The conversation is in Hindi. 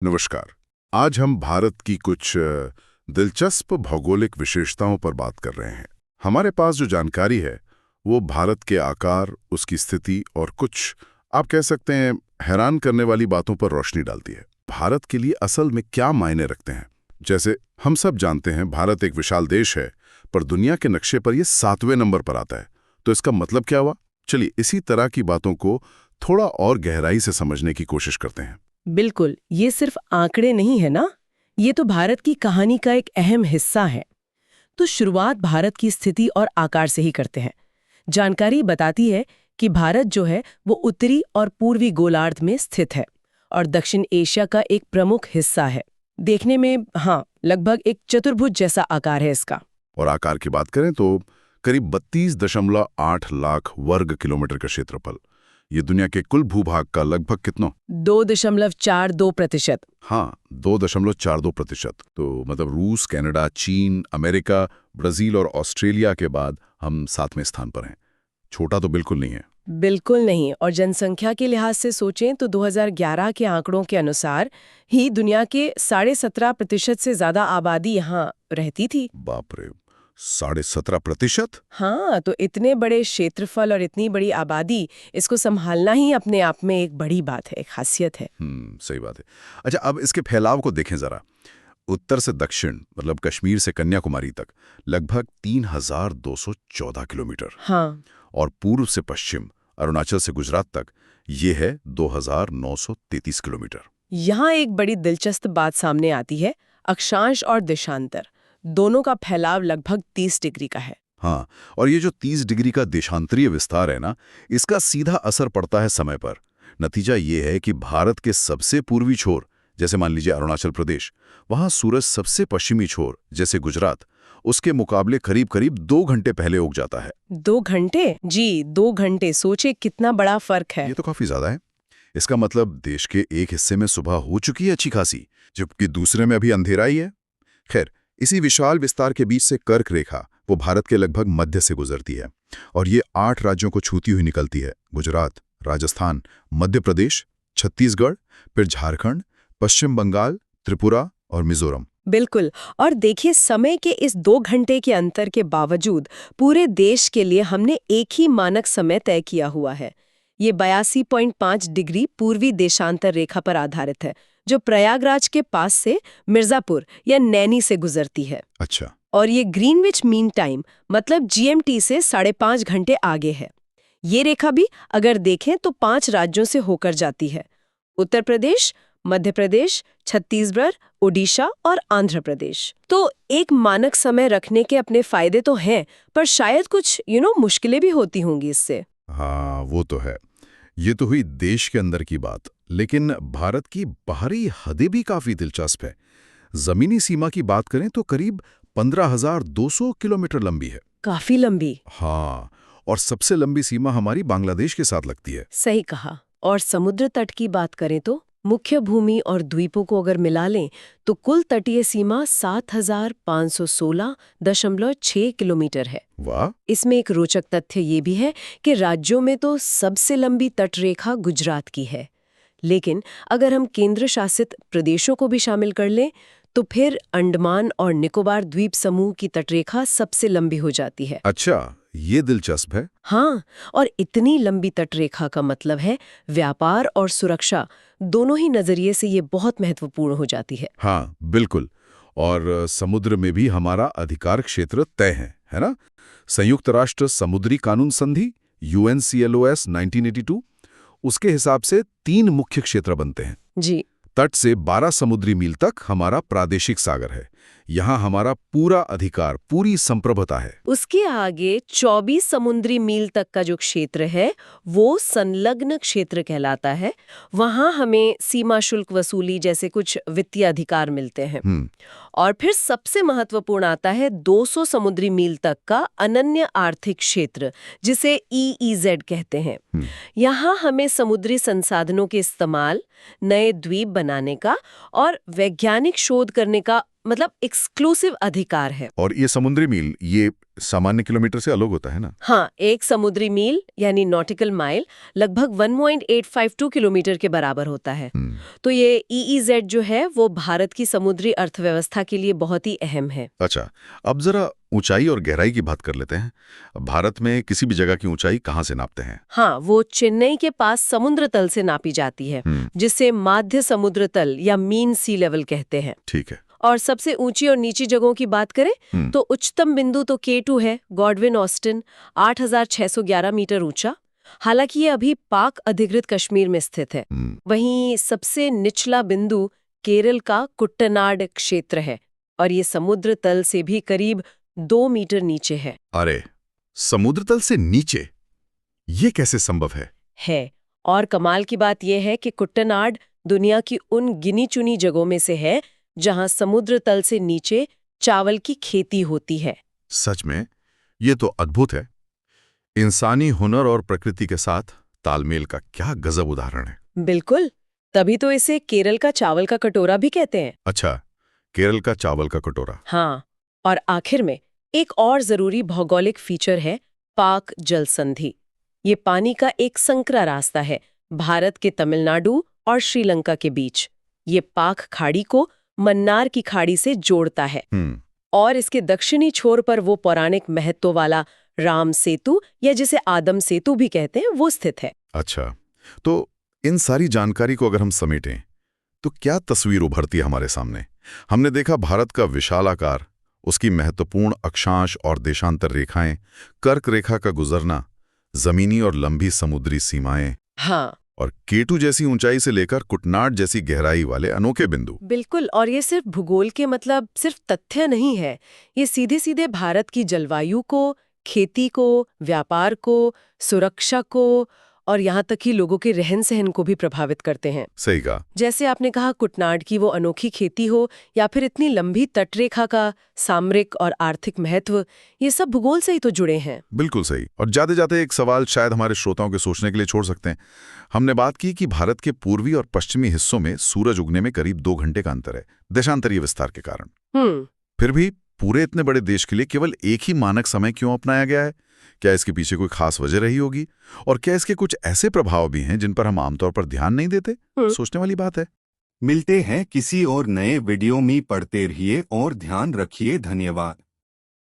नमस्कार। आज हम भारत की कुछ दिलचस्प भौगोलिक विशेषताओं पर बात कर रहे हैं। हमारे पास जो जानकारी है वो भारत के आकार, उसकी स्थिति और कुछ आप कह सकते हैं हैरान करने वाली बातों पर रोशनी डालती है। भारत के लिए असल में क्या मायने रखते हैं? जैसे हम सब जानते हैं भारत एक विशाल देश है, पर दुनिया के नक्शे पर यह 7वें नंबर पर आता है। तो इसका मतलब क्या हुआ? चलिए इसी तरह की बातों को थोड़ा और गहराई से समझने की कोशिश करते हैं। बिल्कुल, ये सिर्फ आंकड़े नहीं है ना, ये तो भारत की कहानी का एक अहम हिस्सा है। तो शुरुआत भारत की स्थिति और आकार से ही करते हैं। जानकारी बताती है कि भारत जो है वो उत्तरी और पूर्वी गोलार्ध में स्थित है और दक्षिण एशिया का एक प्रमुख हिस्सा है। देखने में लगभग एक चतुर्भुज जैसा आकार है इसका। और आकार की बात करें तो करीब 32.8 लाख वर्ग किलोमीटर का क्षेत्रफल। ये दुनिया के कुल भूभाग का लगभग कितना? 2.42%। हाँ, 2.42%। तो मतलब रूस, कनाडा, चीन, अमेरिका, ब्राजील और ऑस्ट्रेलिया के बाद हम 7वें स्थान पर हैं। छोटा तो बिल्कुल नहीं है। बिल्कुल नहीं। और जनसंख्या के लिहाज से सोचें तो 2011 के आंकड़ों के अनुसार ही दुनिया के 17.5% से ज्यादा आबादी यहाँ रहती थी। बाप रे, 17.5%? हाँ, तो इतने बड़े क्षेत्रफल और इतनी बड़ी आबादी, इसको संभालना ही अपने आप में एक बड़ी बात है, एक खासियत है। सही बात है। अच्छा, अब इसके फैलाव को देखें जरा। उत्तर से दक्षिण मतलब कश्मीर से कन्याकुमारी तक लगभग 3,214 किलोमीटर। हाँ। और पूर्व से पश्चिम अरुणाचल से गुजरात तक ये है 2,933 किलोमीटर। यहाँ एक बड़ी दिलचस्प बात सामने आती है। अक्षांश और देशांतर दोनों का फैलाव लगभग 30 डिग्री का है। हाँ, और ये जो 30 डिग्री का देशांतरीय विस्तार है ना, इसका सीधा असर पड़ता है समय पर। नतीजा ये है कि भारत के सबसे पूर्वी छोर, जैसे मान लीजिए अरुणाचल प्रदेश, वहाँ सूरज सबसे पश्चिमी छोर, जैसे गुजरात, उसके मुकाबले करीब करीब 2 घंटे पहले उग जाता है। 2 घंटे? जी, 2 घंटे। सोचे कितना बड़ा फर्क है। ये तो काफी ज्यादा है। इसका मतलब देश के एक हिस्से में सुबह हो चुकी है अच्छी खासी, जबकि दूसरे में अभी अंधेरा ही है। खैर, इसी विशाल विस्तार के बीच से कर्क रेखा वो भारत के लगभग मध्य से गुजरती है और ये 8 राज्यों को छूती हुई निकलती है। गुजरात, राजस्थान, मध्य प्रदेश, छत्तीसगढ़, फिर झारखंड, पश्चिम बंगाल, त्रिपुरा और मिजोरम। बिल्कुल। और देखिए, समय के इस 2 घंटे के अंतर के बावजूद पूरे देश के लिए हमने एक ही मानक समय तय किया हुआ है। ये 82.5 डिग्री पूर्वी देशांतर रेखा पर आधारित है, जो प्रयागराज के पास से मिर्जापुर या नैनी से गुजरती है। अच्छा। और ये ग्रीनविच मीन टाइम मतलब जीएमटी से 5.5 घंटे आगे है। ये रेखा भी अगर देखें तो 5 राज्यों से होकर जाती है: उत्तर प्रदेश, मध्य प्रदेश, छत्तीसगढ़, ओडिशा और आंध्र प्रदेश। तो एक मानक समय रखने के अपने फायदे तो हैं, पर शायद कुछ मुश्किलें भी होती होंगी इससे। हाँ, वो तो है। ये तो हुई देश के अंदर की बात, लेकिन भारत की बाहरी हदें भी काफी दिलचस्प है। जमीनी सीमा की बात करें तो करीब 15,200 किलोमीटर लंबी है। काफी लंबी। हाँ, और सबसे लंबी सीमा हमारी बांग्लादेश के साथ लगती है। सही कहा। और समुद्र तट की बात करें तो मुख्य भूमि और द्वीपों को अगर मिला लें तो कुल तटीय सीमा 7,516.6 किलोमीटर है। वाह! इसमें एक रोचक तथ्य ये भी है कि राज्यों में तो सबसे लंबी तटरेखा गुजरात की है, लेकिन अगर हम केंद्र शासित प्रदेशों को भी शामिल कर लें तो फिर अंडमान और निकोबार द्वीप समूह की तटरेखा सबसे लंबी हो जाती है। अच्छा, ये दिलचस्प है। हाँ, और इतनी लंबी तटरेखा का मतलब है व्यापार और सुरक्षा दोनों ही नजरिए से ये बहुत महत्वपूर्ण हो जाती है। हाँ, बिल्कुल। और समुद्र में भी हमारा अधिकार क्षेत्र तय है ना? संयुक्त राष्ट्र समुद्री कानून संधि UNCLOS 1982, उसके हिसाब से 3 मुख्य क्षेत्र बनते हैं। जी। तट से 12 समुद्री मील तक हमारा प्रादेशिक सागर है। यहाँ हमारा पूरा अधिकार, पूरी संप्रभुता है। उसके आगे 24 समुद्री मील तक का जो क्षेत्र है वो संलग्न क्षेत्र कहलाता है। वहाँ हमें सीमा शुल्क वसूली जैसे कुछ वित्तीय अधिकार मिलते हैं। और फिर सबसे महत्वपूर्ण आता है 200 समुद्री मील तक का अनन्य आर्थिक क्षेत्र, जिसे EEZ कहते हैं। यहाँ हमें समुद्री संसाधनों के इस्तेमाल, नए द्वीप बनाने का और वैज्ञानिक शोध करने का मतलब एक्सक्लूसिव अधिकार है। और ये समुद्री मील ये सामान्य किलोमीटर से अलग होता है ना? हाँ, एक समुद्री मील यानी नॉटिकल माइल लगभग 1.852 किलोमीटर के बराबर होता है। तो ये EEZ जो है वो भारत की समुद्री अर्थव्यवस्था के लिए बहुत ही अहम है। अच्छा, अब जरा ऊंचाई और गहराई की बात कर लेते हैं। भारत में किसी भी जगह की ऊंचाई कहाँ से नापते हैं? हाँ, वो चेन्नई के पास समुद्र तल से नापी जाती है, जिसे माध्य समुद्र तल या मीन सी लेवल कहते हैं। ठीक है। और सबसे ऊंची और नीची जगहों की बात करें तो उच्चतम बिंदु तो K2 है, गॉडविन ऑस्टिन, 8,611 मीटर ऊंचा। हालांकि ये अभी पाक अधिकृत कश्मीर में स्थित है। वहीं सबसे निचला बिंदु केरल का कुट्टनाड क्षेत्र है और ये समुद्र तल से भी करीब 2 मीटर नीचे है। अरे, समुद्र तल से नीचे? ये कैसे संभव है? और कमाल की बात यह है कि कुट्टनाड दुनिया की उन गिनी चुनी जगहों में से है जहां समुद्र तल से नीचे चावल की खेती होती है। सच में ये तो अद्भुत है। इंसानी हुनर और प्रकृति के साथ तालमेल का क्या गजब उदाहरण है। बिल्कुल, तभी तो इसे केरल का चावल का कटोरा भी कहते हैं। अच्छा, केरल का चावल का कटोरा। हाँ, और आखिर में एक और जरूरी भौगोलिक फीचर है पाक जल संधि। ये पानी का एक संकरा रास्ता है भारत के तमिलनाडु और श्रीलंका के बीच। ये पाक खाड़ी को मन्नार की खाड़ी से जोड़ता है और इसके दक्षिणी छोर पर वो पौराणिक महत्व वाला राम सेतु या जिसे आदम सेतु भी कहते हैं वो स्थित है। अच्छा, तो इन सारी जानकारी को अगर हम समेटें तो क्या तस्वीर उभरती है हमारे सामने? हमने देखा भारत का विशाल आकार, उसकी महत्वपूर्ण अक्षांश और देशांतर रेखाएं, कर्क रेखा का गुजरना, जमीनी और लंबी समुद्री सीमाएं, हाँ, और K2 जैसी ऊंचाई से लेकर कुटनाड जैसी गहराई वाले अनोखे बिंदु। बिल्कुल, और ये सिर्फ भूगोल के मतलब सिर्फ तथ्य नहीं है, ये सीधे सीधे भारत की जलवायु को, खेती को, व्यापार को, सुरक्षा को और यहाँ तक कि लोगों के रहन सहन को भी प्रभावित करते हैं। सही कहा। जैसे आपने कहा कुटनाड की वो अनोखी खेती हो या फिर इतनी लंबी तटरेखा का सामरिक और आर्थिक महत्व, ये सब भूगोल से ही तो जुड़े हैं। बिल्कुल सही। और जाते जाते एक सवाल शायद हमारे श्रोताओं के सोचने के लिए छोड़ सकते हैं। हमने बात की कि भारत के पूर्वी और पश्चिमी हिस्सों में सूरज उगने में करीब 2 घंटे का अंतर है, देशांतरीय विस्तार के कारण। फिर भी पूरे इतने बड़े देश के लिए केवल एक ही मानक समय क्यों अपनाया गया है? क्या इसके पीछे कोई खास वजह रही होगी? और क्या इसके कुछ ऐसे प्रभाव भी हैं जिन पर हम आमतौर पर ध्यान नहीं देते? सोचने वाली बात है। मिलते हैं किसी और नए वीडियो में, पढ़ते रहिए और ध्यान रखिए। धन्यवाद।